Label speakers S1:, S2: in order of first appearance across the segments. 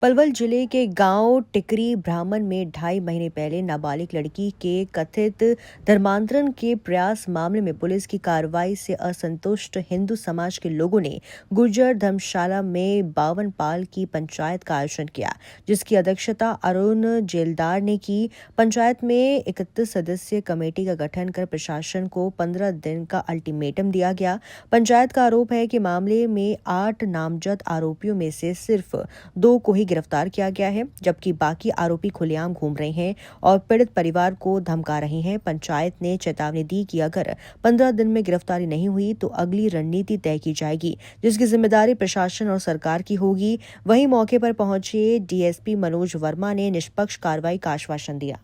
S1: पलवल जिले के गांव टिकरी ब्राह्मण में 2.5 महीने पहले नाबालिग लड़की के कथित धर्मांतरण के प्रयास मामले में पुलिस की कार्रवाई से असंतुष्ट हिंदू समाज के लोगों ने गुर्जर धर्मशाला में 52 पाल की पंचायत का आयोजन किया, जिसकी अध्यक्षता अरुण जेलदार ने की। पंचायत में 31 सदस्यीय कमेटी का गठन कर प्रशासन को 15 दिन का अल्टीमेटम दिया गया। पंचायत का आरोप है कि मामले में 8 नामजद आरोपियों में से सिर्फ 2 को ही गिरफ्तार किया गया है, जबकि बाकी आरोपी खुलेआम घूम रहे हैं और पीड़ित परिवार को धमका रहे हैं। पंचायत ने चेतावनी दी कि अगर 15 दिन में गिरफ्तारी नहीं हुई तो अगली रणनीति तय की जाएगी, जिसकी जिम्मेदारी प्रशासन और सरकार की होगी। वहीं मौके पर पहुंचे डीएसपी मनोज वर्मा ने निष्पक्ष कार्रवाई का आश्वासन दिया।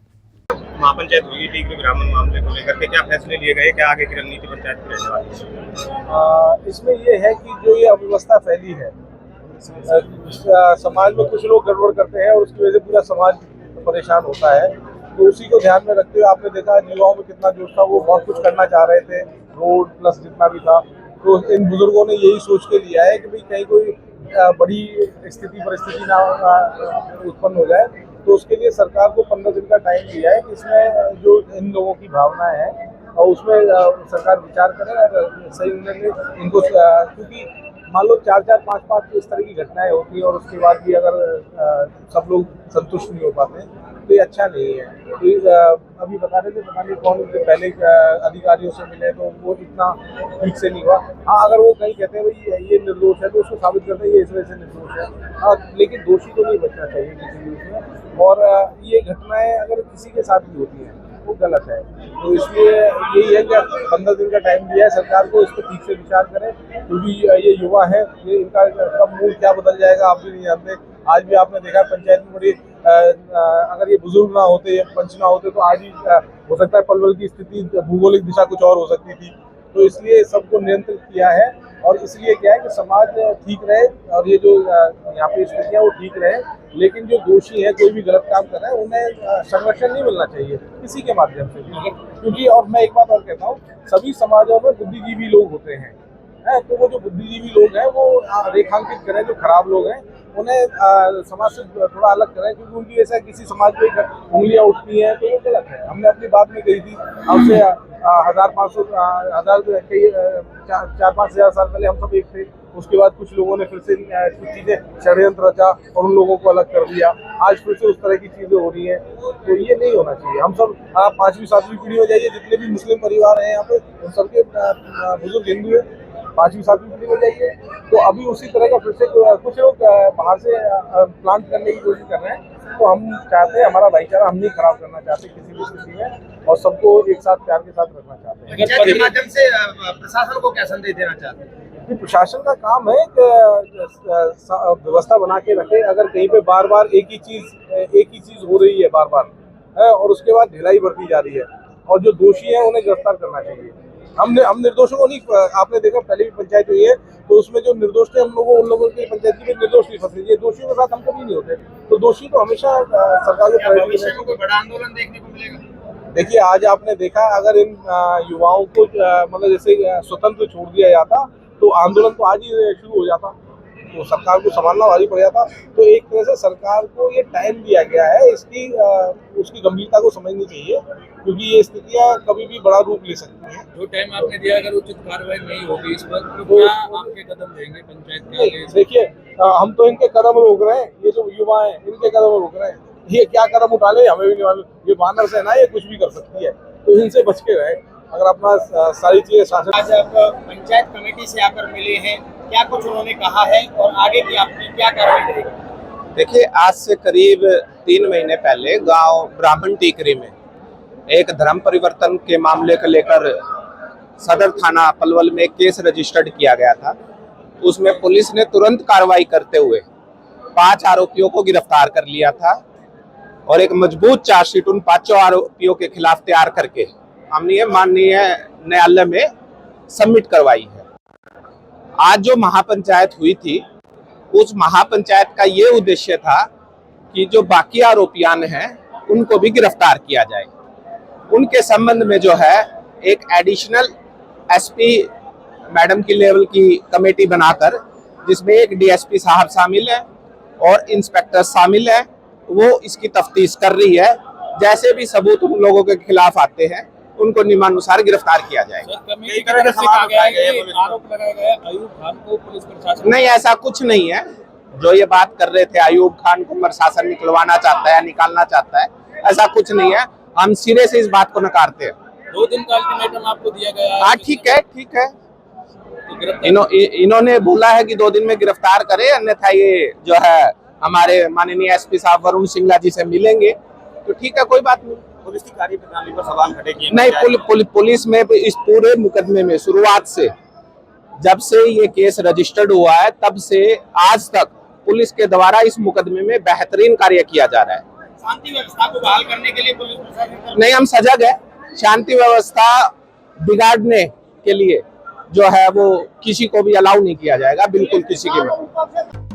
S2: महापंचायत हुई टिकरी ब्राह्मण मामले को लेकर के क्या फैसले लिए गए, क्या आगे की रणनीति पंचायत की रहने वाली है?
S3: इसमें ये है कि जो ये अव्यवस्था फैली है, समाज में कुछ लोग गड़बड़ करते हैं और उसकी वजह से पूरा समाज परेशान होता है। तो उसी को ध्यान में रखते हुए आपने देखा युवाओं में कितना जोश था, वो बहुत कुछ करना चाह रहे थे, रोड प्लस जितना भी था। तो इन बुजुर्गों ने यही सोच के लिया है कि भाई कहीं कोई बड़ी परिस्थिति ना उत्पन्न हो जाए, तो उसके लिए सरकार को 15 दिन का टाइम दिया है कि इसमें जो इन लोगों की भावना है और उसमें सरकार विचार करे और सही निर्णय इनको, क्योंकि मान लो 4-4, 5-5 इस तरह की घटनाएं होती हैं और उसके बाद भी अगर सब लोग संतुष्ट नहीं हो पाते तो ये अच्छा नहीं है। तो अभी बता रहे थे, पता नहीं कौन से पहले अधिकारियों से मिले तो वो इतना ठीक से नहीं हुआ। हाँ, अगर वो कहीं कहते हैं भाई ये निर्दोष है तो उसको साबित करते हैं ये इस वजह से निर्दोष है। हाँ, लेकिन दोषी को नहीं बचना चाहिए किसी भी उसमें। और ये घटनाएं अगर किसी के साथ भी होती हैं वो गलत है। तो इसलिए यही है कि 15 दिन का टाइम दिया है सरकार को, इस पर ठीक से विचार करें, क्योंकि ये युवा है, ये इनका कब मूड क्या बदल जाएगा आप भी नहीं जानते। आज भी आपने देखा पंचायत में बड़ी अगर ये बुजुर्ग ना होते, ये पंच ना होते तो आज ही हो सकता है पलवल की स्थिति, भूगोलिक दिशा कुछ और हो सकती थी। तो इसलिए सबको नियंत्रित किया है और इसलिए क्या है कि समाज ठीक रहे और ये जो यहाँ पे स्थितियाँ वो ठीक रहे। लेकिन जो दोषी है, कोई भी गलत काम कर रहा है, उन्हें संरक्षण नहीं मिलना चाहिए किसी के माध्यम से, क्योंकि और मैं एक बात और कहता हूँ, सभी समाजों में बुद्धिजीवी लोग होते हैं। तो वो जो बुद्धिजीवी लोग हैं वो रेखांकित करें, जो खराब लोग हैं उन्हें समाज से थोड़ा अलग करें, क्योंकि उनकी वजह से किसी समाज में उंगलियां उठती हैं तो वो गलत है। हमने अपनी बात में कही थी, अब से 1500 कई 4-5 हजार साल पहले हम सब एक थे। उसके बाद कुछ लोगों ने फिर से कुछ चीजें षड्यंत्र रचा और उन लोगों को अलग कर दिया। आज फिर से उस तरह की चीजें हो रही हैं, तो ये नहीं होना चाहिए। हम सब 5वीं-7वीं पीढ़ी में जाइए, जितने भी मुस्लिम परिवार हैं यहाँ पे उन सबके बुजुर्ग हिंदू है, 5वीं-7वीं पीढ़ी में जाइए तो अभी उसी तरह का फिर से कुछ लोग बाहर से प्लांट करने की कोशिश कर रहे हैं। तो हम चाहते हैं, हमारा भाईचारा हम नहीं खराब करना चाहते किसी भी स्थिति में, और सबको एक साथ प्यार के साथ रखना चाहते हैं।
S2: पंचायत के माध्यम से प्रशासन को क्या संदेश देना चाहते हैं?
S3: प्रशासन का काम है कि व्यवस्था बना के रखे। अगर कहीं पे बार बार एक ही चीज हो रही है बार बार और उसके बाद ढिलाई बढ़ती जा रही है, और जो दोषी है उन्हें गिरफ्तार करना चाहिए। हम निर्दोषों को नहीं, आपने देखा पहले भी पंचायत हुई है तो उसमें जो निर्दोष थे उन लोगों की पंचायत की निर्दोष नहीं फंसे। ये दोषियों के साथ हम कभी नहीं होते, तो दोषी तो हमेशा सरकार को
S2: कोई बड़ा आंदोलन देखने को मिलेगा।
S3: देखिए, आज आपने देखा अगर इन युवाओं को मतलब जैसे स्वतंत्र छोड़ दिया जाता तो आंदोलन तो आज ही शुरू हो जाता, तो सरकार को संभालना भारी पड़ जाता। तो एक तरह से सरकार को ये टाइम दिया गया है, इसकी उसकी गंभीरता को समझनी चाहिए, क्योंकि ये स्थितियां कभी भी बड़ा रूप ले सकती हैं।
S4: जो टाइम आपने दिया, अगर उचित कार्रवाई नहीं होगी इस पर तो क्या आपके कदम लेंगे पंचायत के आगे?
S3: देखिए, हम तो इनके कदम रोक रहे हैं, ये जो युवा हैं इनके कदम रोक रहे हैं। ये क्या कदम उठा ले हमें भी नहीं मालूम। ये बानर सेना है, ये कुछ भी कर सकती है, तो इनसे बच के रहे। अगर अपना सारी चीजें शासन।
S2: आज आप पंचायत कमेटी से आकर मिले हैं, क्या कुछ उन्होंने कहा है और आगे की आपकी क्या कार्रवाई रहेगी?
S5: देखिए, आज से करीब 3 महीने पहले गांव ब्राह्मण टीकरी में एक धर्म परिवर्तन के मामले को लेकर सदर थाना पलवल में केस रजिस्टर्ड किया गया था। उसमें पुलिस ने तुरंत कार्रवाई करते हुए 5 आरोपियों को गिरफ्तार कर लिया था और एक मजबूत चार्जशीट उन 5 आरोपियों के खिलाफ तैयार करके हमने माननीय न्यायालय में सबमिट करवाई है। आज जो महापंचायत हुई थी, उस महापंचायत का ये उद्देश्य था कि जो बाकी आरोपियां हैं उनको भी गिरफ्तार किया जाए। उनके संबंध में जो है एक एडिशनल एसपी मैडम की लेवल की कमेटी बनाकर, जिसमें एक डीएसपी साहब शामिल है और इंस्पेक्टर शामिल है, वो इसकी तफ्तीश कर रही है। जैसे भी सबूत उन लोगों के खिलाफ आते हैं उनको नियमानुसार गिरफ्तार किया जाएगा।
S4: सर, कमेटी की तरफ से कहा गया है कि आरोप लगाया गया है अयूब खान को पुलिस प्रशासन
S5: नहीं, ऐसा कुछ नहीं है। जो ये बात कर रहे थे अयूब खान को प्रशासन निकलवाना चाहता है, निकालना चाहता है, ऐसा कुछ नहीं है। हम सिरे से इस बात को नकारते हैं।
S4: 2 दिन का अल्टीमेटम आपको दिया गया है।
S5: हाँ, ठीक है, ठीक है।
S4: तो गिरफ्तार
S5: इन्होंने बोला है कि 2 दिन में गिरफ्तार करे, अन्यथा ये जो है हमारे माननीय एसपी साहब वरुण सिंगला जी से मिलेंगे, तो ठीक है, कोई बात नहीं।
S2: पुलिस की कार्यप्रणाली पर सवाल खड़े किए
S5: नहीं, पुलिस में इस पूरे मुकदमे में शुरुआत से जब से ये केस रजिस्टर्ड हुआ है तब से आज तक पुलिस के द्वारा इस मुकदमे में बेहतरीन कार्य किया जा रहा है।
S4: शांति व्यवस्था को बहाल करने के लिए पुलिस प्रशासन
S5: नहीं, हम सजग है। शांति व्यवस्था बिगाड़ने के लिए जो है वो किसी को भी अलाउ नहीं किया जाएगा, बिल्कुल किसी के भी।